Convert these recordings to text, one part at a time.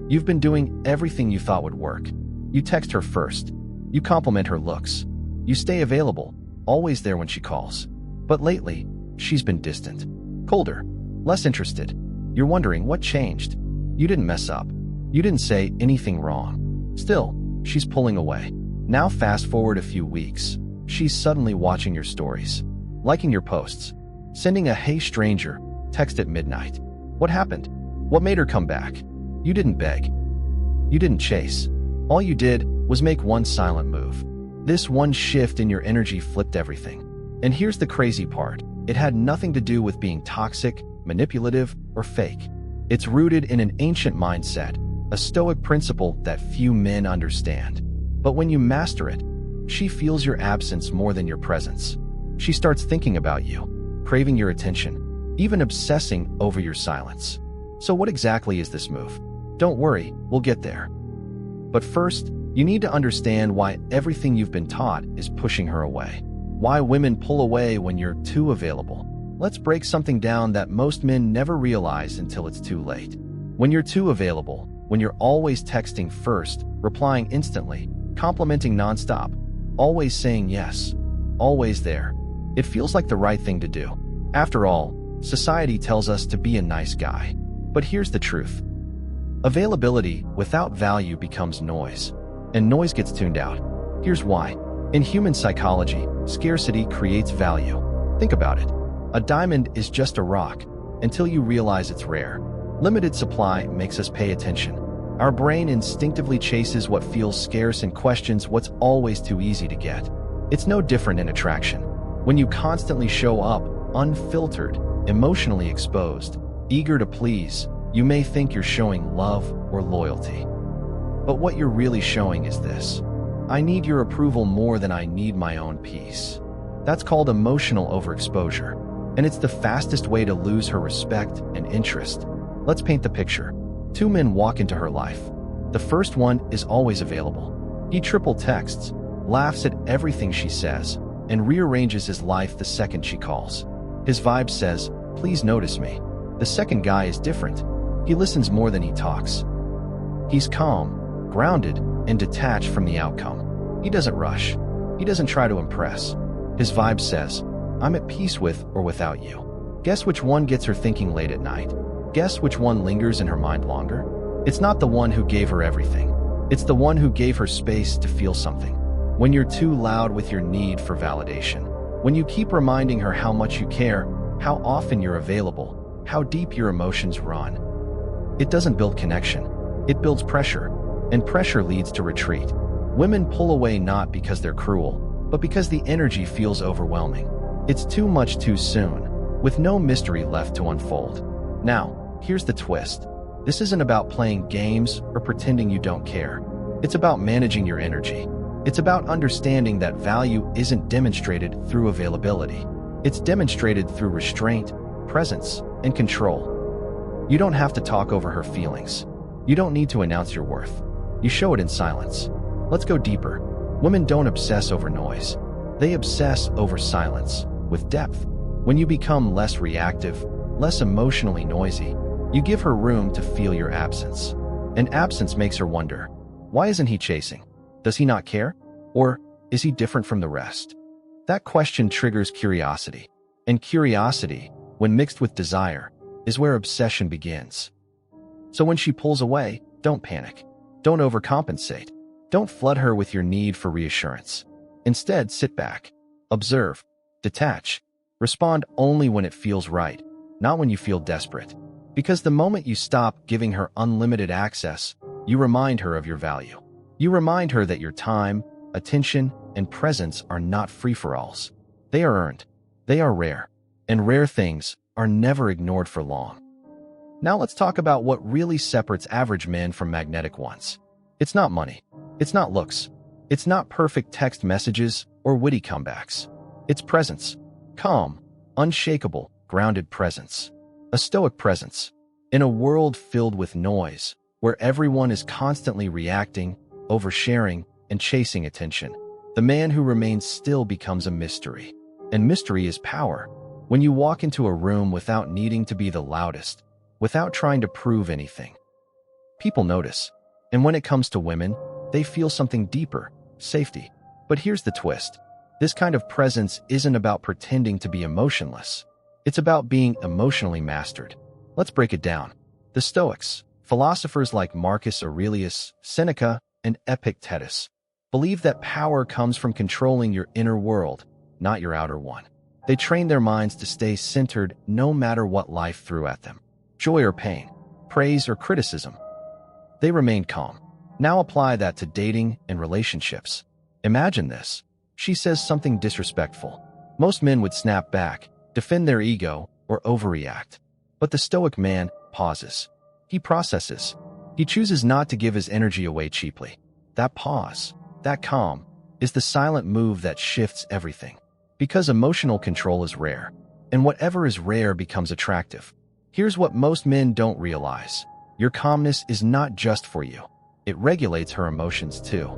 You've been doing everything you thought would work. You text her first. You compliment her looks. You stay available, always there when she calls. But lately, she's been distant, colder, less interested. You're wondering what changed. You didn't mess up. You didn't say anything wrong. Still, she's pulling away. Now fast forward a few weeks. She's suddenly watching your stories, liking your posts, sending a "Hey stranger" text at midnight. What happened? What made her come back? You didn't beg. You didn't chase. All you did was make one silent move. This one shift in your energy flipped everything. And here's the crazy part. It had nothing to do with being toxic, manipulative, or fake. It's rooted in an ancient mindset, a Stoic principle that few men understand. But when you master it, she feels your absence more than your presence. She starts thinking about you, craving your attention, even obsessing over your silence. So what exactly is this move? Don't worry, we'll get there. But first, you need to understand why everything you've been taught is pushing her away. Why women pull away when you're too available. Let's break something down that most men never realize until it's too late. When you're too available, when you're always texting first, replying instantly, complimenting nonstop, always saying yes, always there, it feels like the right thing to do. After all, society tells us to be a nice guy. But here's the truth. Availability without value becomes noise, and noise gets tuned out. Here's why. In human psychology, scarcity creates value. Think about it. A diamond is just a rock until you realize it's rare. Limited supply makes us pay attention. Our brain instinctively chases what feels scarce and questions what's always too easy to get. It's no different in attraction. When you constantly show up, unfiltered, emotionally exposed, eager to please, you may think you're showing love or loyalty. But what you're really showing is this. I need your approval more than I need my own peace. That's called emotional overexposure, and it's the fastest way to lose her respect and interest. Let's paint the picture. Two men walk into her life. The first one is always available. He triple texts, laughs at everything she says, and rearranges his life the second she calls. His vibe says, "Please notice me." The second guy is different. He listens more than he talks. He's calm, grounded, and detached from the outcome. He doesn't rush. He doesn't try to impress. His vibe says, "I'm at peace with or without you." Guess which one gets her thinking late at night? Guess which one lingers in her mind longer? It's not the one who gave her everything. It's the one who gave her space to feel something. When you're too loud with your need for validation, when you keep reminding her how much you care, how often you're available, how deep your emotions run, it doesn't build connection. It builds pressure, and pressure leads to retreat. Women pull away not because they're cruel, but because the energy feels overwhelming. It's too much too soon, with no mystery left to unfold. Now, here's the twist. This isn't about playing games or pretending you don't care. It's about managing your energy. It's about understanding that value isn't demonstrated through availability. It's demonstrated through restraint, presence, and control. You don't have to talk over her feelings. You don't need to announce your worth. You show it in silence. Let's go deeper. Women don't obsess over noise. They obsess over silence, with depth. When you become less reactive, less emotionally noisy, you give her room to feel your absence. And absence makes her wonder, why isn't he chasing? Does he not care? Or is he different from the rest? That question triggers curiosity. And curiosity, when mixed with desire, is where obsession begins. So when she pulls away, don't panic. Don't overcompensate. Don't flood her with your need for reassurance. Instead, sit back, observe, detach, respond only when it feels right, not when you feel desperate. Because the moment you stop giving her unlimited access, you remind her of your value. You remind her that your time, attention, and presence are not free-for-alls. They are earned. They are rare. And rare things are never ignored for long. Now let's talk about what really separates average men from magnetic ones. It's not money. It's not looks. It's not perfect text messages or witty comebacks. It's presence. Calm, unshakable, grounded presence. A stoic presence. In a world filled with noise, where everyone is constantly reacting, oversharing, and chasing attention, the man who remains still becomes a mystery. And mystery is power. When you walk into a room without needing to be the loudest, without trying to prove anything, People notice. And when it comes to women, they feel something deeper, safety. But here's the twist. This kind of presence isn't about pretending to be emotionless. It's about being emotionally mastered. Let's break it down. The Stoics, philosophers like Marcus Aurelius, Seneca, and Epictetus, believe that power comes from controlling your inner world, not your outer one. They train their minds to stay centered no matter what life threw at them. Joy or pain, praise or criticism. They remained calm. Now apply that to dating and relationships. Imagine this. She says something disrespectful. Most men would snap back, defend their ego, or overreact. But the Stoic man pauses. He processes. He chooses not to give his energy away cheaply. That pause, that calm, is the silent move that shifts everything. Because emotional control is rare, and whatever is rare becomes attractive. Here's what most men don't realize. Your calmness is not just for you. It regulates her emotions too.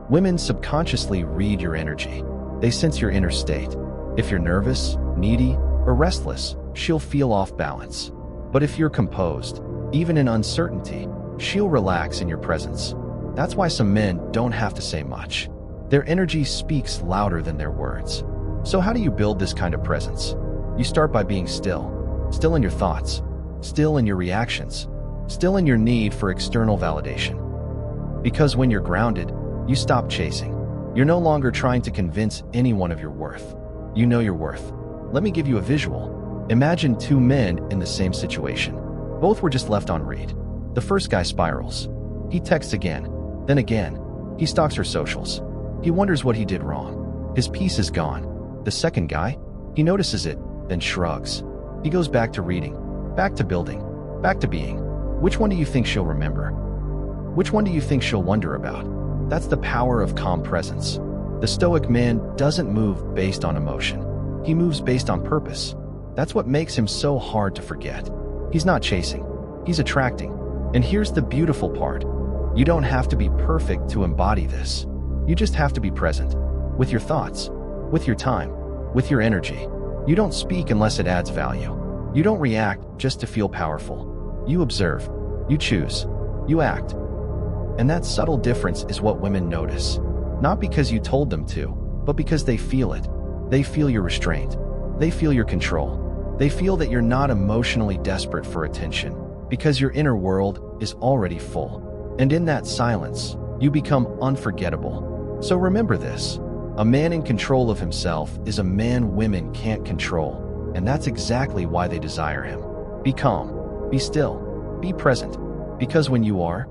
Women subconsciously read your energy. They sense your inner state. If you're nervous, needy, or restless, she'll feel off balance. But if you're composed, even in uncertainty, she'll relax in your presence. That's why some men don't have to say much. Their energy speaks louder than their words. So how do you build this kind of presence? You start by being still. Still in your thoughts. Still in your reactions. Still in your need for external validation. Because when you're grounded, you stop chasing. You're no longer trying to convince anyone of your worth. You know your worth. Let me give you a visual. Imagine two men in the same situation. Both were just left on read. The first guy spirals. He texts again, then again. He stalks her socials. He wonders what he did wrong. His peace is gone. The second guy, he notices it, then shrugs. He goes back to reading, back to building, back to being. Which one do you think she'll remember? Which one do you think she'll wonder about? That's the power of calm presence. The Stoic man doesn't move based on emotion. He moves based on purpose. That's what makes him so hard to forget. He's not chasing. He's attracting. And here's the beautiful part. You don't have to be perfect to embody this. You just have to be present. With your thoughts. With your time. With your energy. You don't speak unless it adds value. You don't react just to feel powerful. You observe. You choose. You act. And that subtle difference is what women notice. Not because you told them to, but because they feel it. They feel your restraint. They feel your control. They feel that you're not emotionally desperate for attention, because your inner world is already full. And in that silence, you become unforgettable. So remember this. A man in control of himself is a man women can't control. And that's exactly why they desire him. Be calm. Be still. Be present. Because when you are,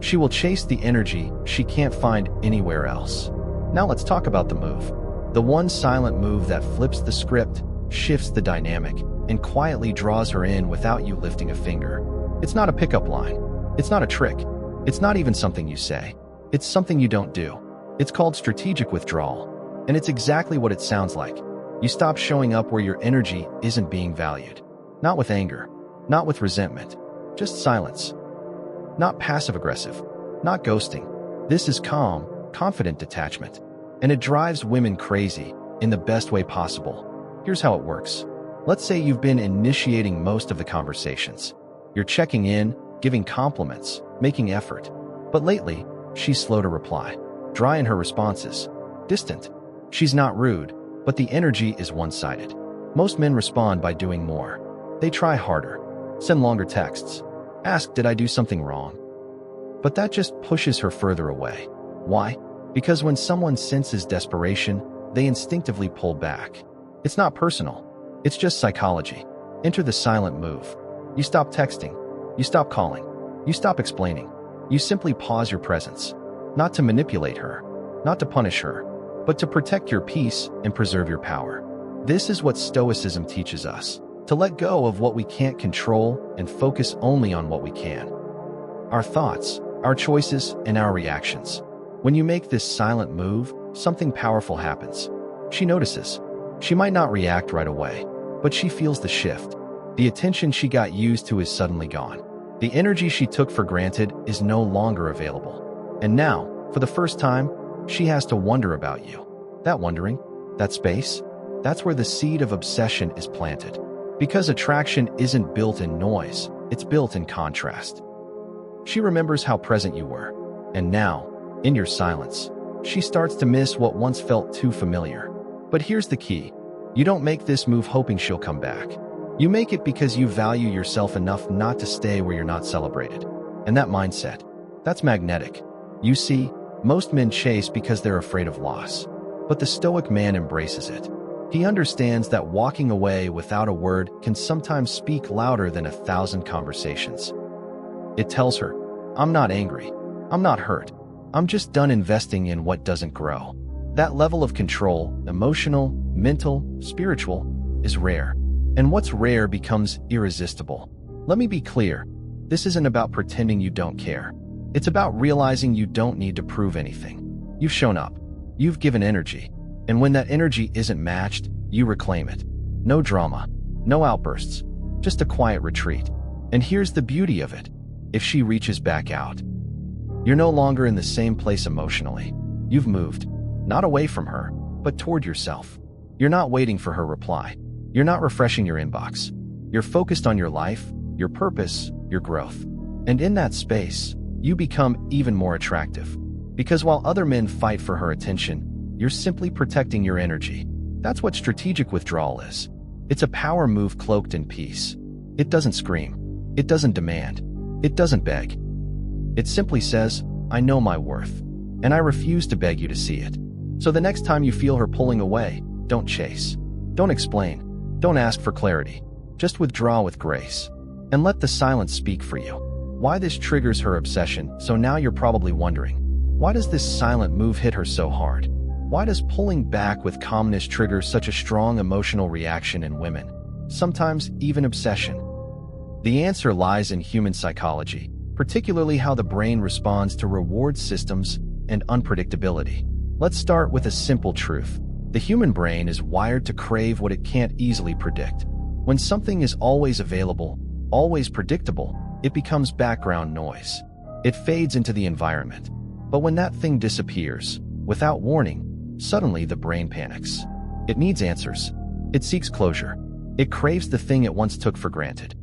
she will chase the energy she can't find anywhere else. Now let's talk about the move. The one silent move that flips the script, shifts the dynamic, and quietly draws her in without you lifting a finger. It's not a pickup line. It's not a trick. It's not even something you say. It's something you don't do. It's called strategic withdrawal. And it's exactly what it sounds like. You stop showing up where your energy isn't being valued. Not with anger. Not with resentment. Just silence. Not passive-aggressive, not ghosting. This is calm, confident detachment. And it drives women crazy in the best way possible. Here's how it works. Let's say you've been initiating most of the conversations. You're checking in, giving compliments, making effort. But lately, she's slow to reply, dry in her responses, distant. She's not rude, but the energy is one-sided. Most men respond by doing more. They try harder, send longer texts, ask, did I do something wrong? But that just pushes her further away. Why? Because when someone senses desperation, they instinctively pull back. It's not personal. It's just psychology. Enter the silent move. You stop texting. You stop calling. You stop explaining. You simply pause your presence. Not to manipulate her, not to punish her, but to protect your peace and preserve your power. This is what Stoicism teaches us. To let go of what we can't control and focus only on what we can. Our thoughts, our choices, and our reactions. When you make this silent move, something powerful happens. She notices. She might not react right away, but she feels the shift. The attention she got used to is suddenly gone. The energy she took for granted is no longer available. And now, for the first time, she has to wonder about you. That wondering, that space, that's where the seed of obsession is planted. Because attraction isn't built in noise, it's built in contrast. She remembers how present you were. And now, in your silence, she starts to miss what once felt too familiar. But here's the key. You don't make this move hoping she'll come back. You make it because you value yourself enough not to stay where you're not celebrated. And that mindset, that's magnetic. You see, most men chase because they're afraid of loss. But the Stoic man embraces it. He understands that walking away without a word can sometimes speak louder than 1,000 conversations. It tells her, I'm not angry. I'm not hurt. I'm just done investing in what doesn't grow. That level of control, emotional, mental, spiritual, is rare. And what's rare becomes irresistible. Let me be clear. This isn't about pretending you don't care. It's about realizing you don't need to prove anything. You've shown up. You've given energy. And when that energy isn't matched, you reclaim it. No drama. No outbursts. Just a quiet retreat. And here's the beauty of it. If she reaches back out, you're no longer in the same place emotionally. You've moved. Not away from her, but toward yourself. You're not waiting for her reply. You're not refreshing your inbox. You're focused on your life, your purpose, your growth. And in that space, you become even more attractive. Because while other men fight for her attention, you're simply protecting your energy. That's what strategic withdrawal is. It's a power move cloaked in peace. It doesn't scream. It doesn't demand. It doesn't beg. It simply says, I know my worth, and I refuse to beg you to see it. So the next time you feel her pulling away, don't chase. Don't explain. Don't ask for clarity. Just withdraw with grace. And let the silence speak for you. Why this triggers her obsession, so now you're probably wondering, why does this silent move hit her so hard? Why does pulling back with calmness trigger such a strong emotional reaction in women? Sometimes even obsession. The answer lies in human psychology, particularly how the brain responds to reward systems and unpredictability. Let's start with a simple truth. The human brain is wired to crave what it can't easily predict. When something is always available, always predictable, it becomes background noise. It fades into the environment. But when that thing disappears, without warning, suddenly the brain panics. It needs answers. It seeks closure. It craves the thing it once took for granted.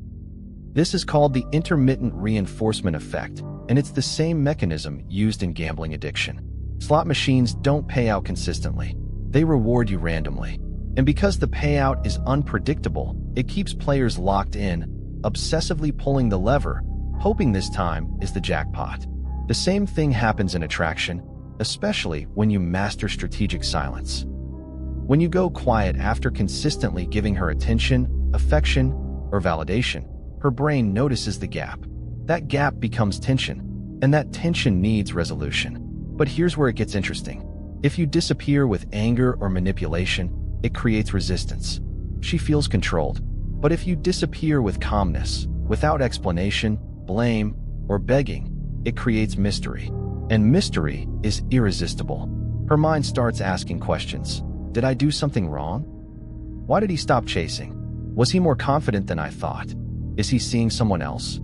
This is called the intermittent reinforcement effect, and it's the same mechanism used in gambling addiction. Slot machines don't pay out consistently. They reward you randomly. And because the payout is unpredictable, it keeps players locked in, obsessively pulling the lever, hoping this time is the jackpot. The same thing happens in attraction, especially when you master strategic silence. When you go quiet after consistently giving her attention, affection, or validation, her brain notices the gap. That gap becomes tension, and that tension needs resolution. But here's where it gets interesting. If you disappear with anger or manipulation, it creates resistance. She feels controlled. But if you disappear with calmness, without explanation, blame, or begging, it creates mystery. And mystery is irresistible. Her mind starts asking questions. Did I do something wrong? Why did he stop chasing? Was he more confident than I thought? Is he seeing someone else?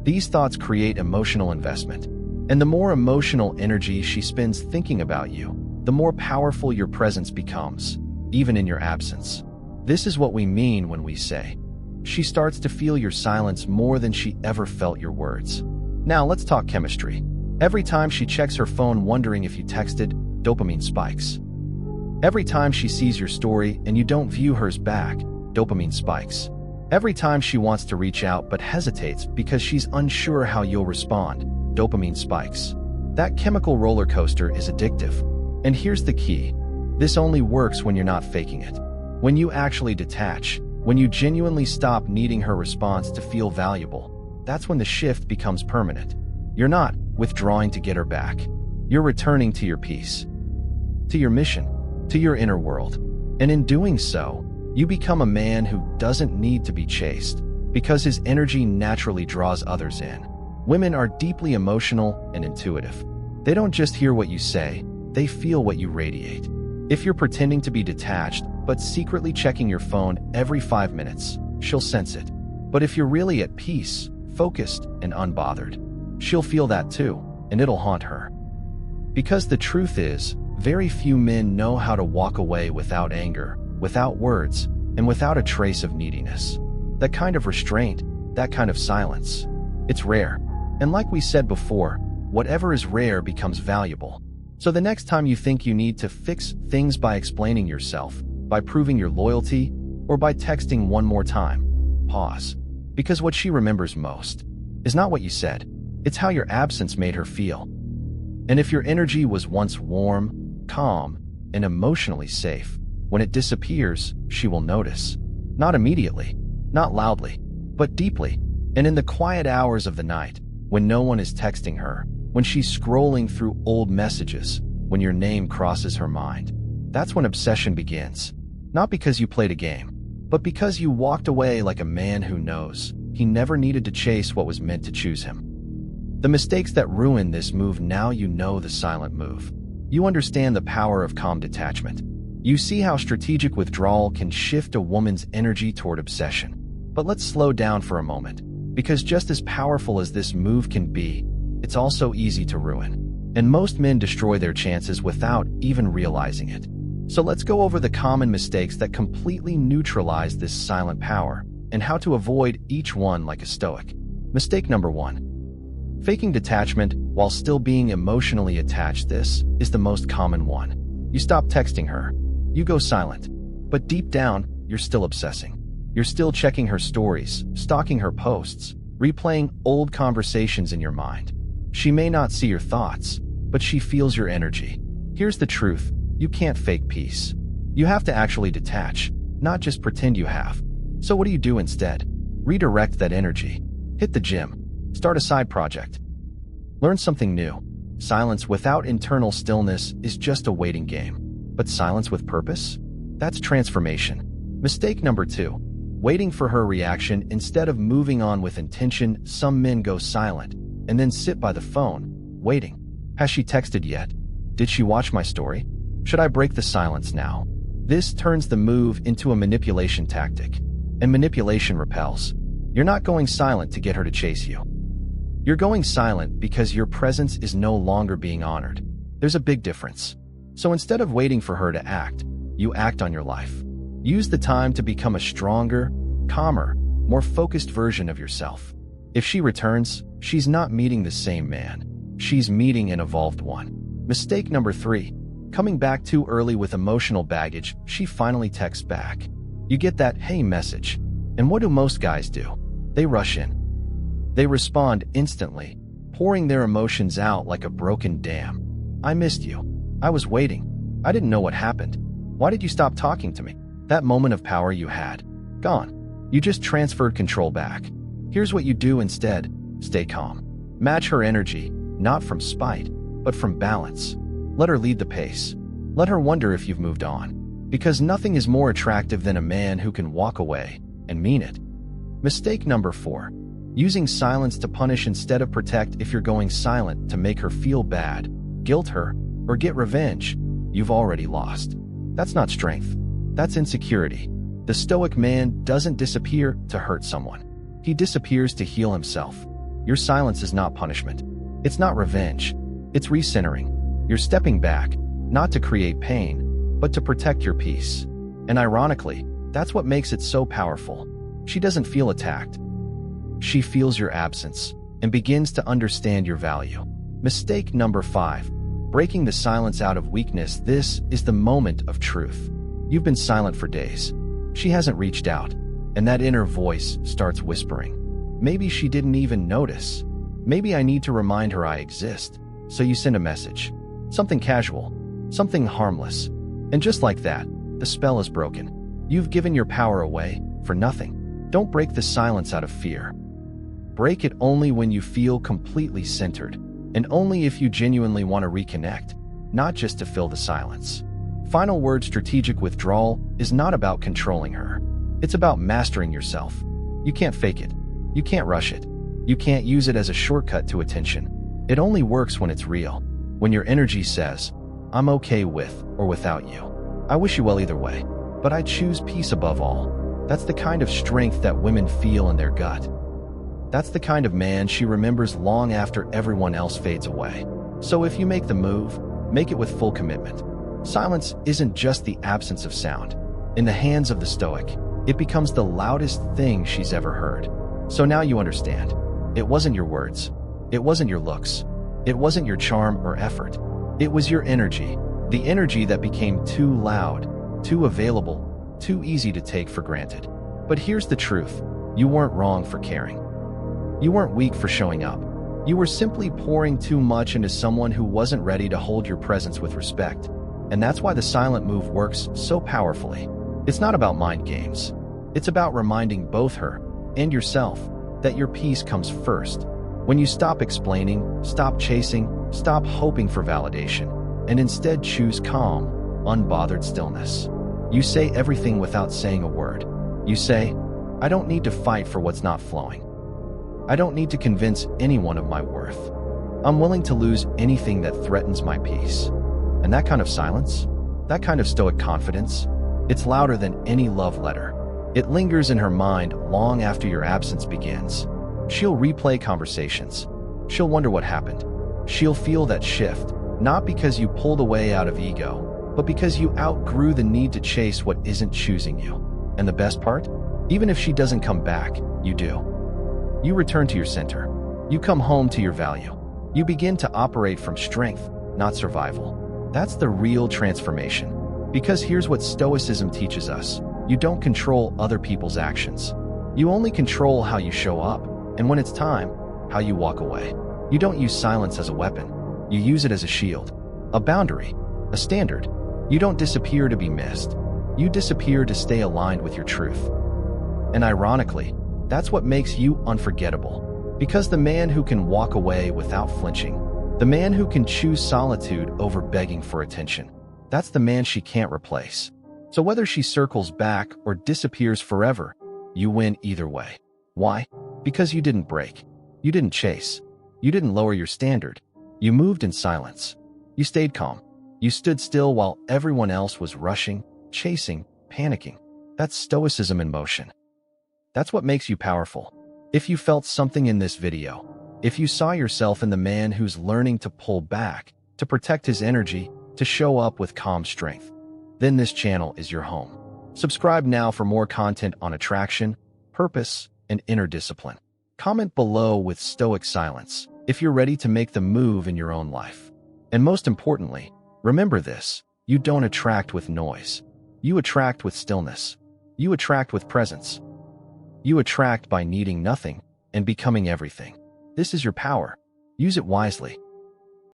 These thoughts create emotional investment. And the more emotional energy she spends thinking about you, the more powerful your presence becomes, even in your absence. This is what we mean when we say, she starts to feel your silence more than she ever felt your words. Now let's talk chemistry. Every time she checks her phone wondering if you texted, dopamine spikes. Every time she sees your story and you don't view hers back, dopamine spikes. Every time she wants to reach out but hesitates because she's unsure how you'll respond, dopamine spikes. That chemical roller coaster is addictive. And here's the key. This only works when you're not faking it. When you actually detach, when you genuinely stop needing her response to feel valuable, that's when the shift becomes permanent. You're not withdrawing to get her back. You're returning to your peace, to your mission, to your inner world. And in doing so, you become a man who doesn't need to be chased because his energy naturally draws others in. Women are deeply emotional and intuitive. They don't just hear what you say, they feel what you radiate. If you're pretending to be detached, but secretly checking your phone every 5 minutes, she'll sense it. But if you're really at peace, focused, and unbothered, she'll feel that too, and it'll haunt her. Because the truth is, very few men know how to walk away without anger, without words, and without a trace of neediness. That kind of restraint, that kind of silence, it's rare. And like we said before, whatever is rare becomes valuable. So the next time you think you need to fix things by explaining yourself, by proving your loyalty, or by texting one more time, pause. Because what she remembers most is not what you said, it's how your absence made her feel. And if your energy was once warm, calm, and emotionally safe, when it disappears, she will notice. Not immediately, not loudly, but deeply, and in the quiet hours of the night, when no one is texting her, when she's scrolling through old messages, when your name crosses her mind. That's when obsession begins. Not because you played a game, but because you walked away like a man who knows he never needed to chase what was meant to choose him. The mistakes that ruin this move, now you know the silent move. You understand the power of calm detachment. You see how strategic withdrawal can shift a woman's energy toward obsession. But let's slow down for a moment, because just as powerful as this move can be, it's also easy to ruin. And most men destroy their chances without even realizing it. So let's go over the common mistakes that completely neutralize this silent power, and how to avoid each one like a Stoic. Mistake number 1. Faking detachment while still being emotionally attached. This is the most common one. You stop texting her. You go silent. But deep down, you're still obsessing. You're still checking her stories, stalking her posts, replaying old conversations in your mind. She may not see your thoughts, but she feels your energy. Here's the truth. You can't fake peace. You have to actually detach, not just pretend you have. So what do you do instead? Redirect that energy. Hit the gym. Start a side project. Learn something new. Silence without internal stillness is just a waiting game. But silence with purpose? That's transformation. Mistake number 2. Waiting for her reaction instead of moving on with intention. Some men go silent and then sit by the phone, waiting. Has she texted yet? Did she watch my story? Should I break the silence now? This turns the move into a manipulation tactic. And manipulation repels. You're not going silent to get her to chase you. You're going silent because your presence is no longer being honored. There's a big difference. So instead of waiting for her to act, you act on your life. Use the time to become a stronger, calmer, more focused version of yourself. If she returns, she's not meeting the same man. She's meeting an evolved one. Mistake number 3. Coming back too early with emotional baggage. She finally texts back. You get that "hey" message. And what do most guys do? They rush in. They respond instantly, pouring their emotions out like a broken dam. I missed you. I was waiting. I didn't know what happened. Why did you stop talking to me? That moment of power you had, gone. You just transferred control back. Here's what you do instead. Stay calm. Match her energy, not from spite, but from balance. Let her lead the pace. Let her wonder if you've moved on. Because nothing is more attractive than a man who can walk away and mean it. Mistake number 4. Using silence to punish instead of protect. If you're going silent to make her feel bad, guilt her, or get revenge, you've already lost. That's not strength. That's insecurity. The Stoic man doesn't disappear to hurt someone. He disappears to heal himself. Your silence is not punishment. It's not revenge. It's recentering. You're stepping back, not to create pain, but to protect your peace. And ironically, that's what makes it so powerful. She doesn't feel attacked. She feels your absence and begins to understand your value. Mistake number 5. Breaking the silence out of weakness. This is the moment of truth. You've been silent for days. She hasn't reached out, and that inner voice starts whispering. Maybe she didn't even notice. Maybe I need to remind her I exist. So you send a message. Something casual, something harmless. And just like that, the spell is broken. You've given your power away for nothing. Don't break the silence out of fear. Break it only when you feel completely centered, and only if you genuinely want to reconnect, not just to fill the silence. Final word: strategic withdrawal is not about controlling her. It's about mastering yourself. You can't fake it. You can't rush it. You can't use it as a shortcut to attention. It only works when it's real. When your energy says, I'm okay with or without you. I wish you well either way, but I choose peace above all. That's the kind of strength that women feel in their gut. That's the kind of man she remembers long after everyone else fades away. So if you make the move, make it with full commitment. Silence isn't just the absence of sound. In the hands of the Stoic, it becomes the loudest thing she's ever heard. So now you understand. It wasn't your words. It wasn't your looks. It wasn't your charm or effort. It was your energy. The energy that became too loud, too available, too easy to take for granted. But here's the truth. You weren't wrong for caring. You weren't weak for showing up. You were simply pouring too much into someone who wasn't ready to hold your presence with respect. And that's why the silent move works so powerfully. It's not about mind games. It's about reminding both her and yourself that your peace comes first. When you stop explaining, stop chasing, stop hoping for validation, and instead choose calm, unbothered stillness. You say everything without saying a word. You say, I don't need to fight for what's not flowing. I don't need to convince anyone of my worth. I'm willing to lose anything that threatens my peace. And that kind of silence, that kind of stoic confidence, it's louder than any love letter. It lingers in her mind long after your absence begins. She'll replay conversations. She'll wonder what happened. She'll feel that shift, not because you pulled away out of ego, but because you outgrew the need to chase what isn't choosing you. And the best part? Even if she doesn't come back, you do. You return to your center. You come home to your value. You begin to operate from strength, not survival. That's the real transformation. Because here's what Stoicism teaches us. You don't control other people's actions. You only control how you show up, and when it's time, how you walk away. You don't use silence as a weapon. You use it as a shield, a boundary, a standard. You don't disappear to be missed. You disappear to stay aligned with your truth. And ironically, that's what makes you unforgettable. Because the man who can walk away without flinching, the man who can choose solitude over begging for attention, that's the man she can't replace. So whether she circles back or disappears forever, you win either way. Why? Because you didn't break. You didn't chase. You didn't lower your standard. You moved in silence. You stayed calm. You stood still while everyone else was rushing, chasing, panicking. That's Stoicism in motion. That's what makes you powerful. If you felt something in this video, if you saw yourself in the man who's learning to pull back, to protect his energy, to show up with calm strength, then this channel is your home. Subscribe now for more content on attraction, purpose, and inner discipline. Comment below with stoic silence if you're ready to make the move in your own life. And most importantly, remember this: you don't attract with noise. You attract with stillness. You attract with presence. You attract by needing nothing and becoming everything. This is your power. Use it wisely.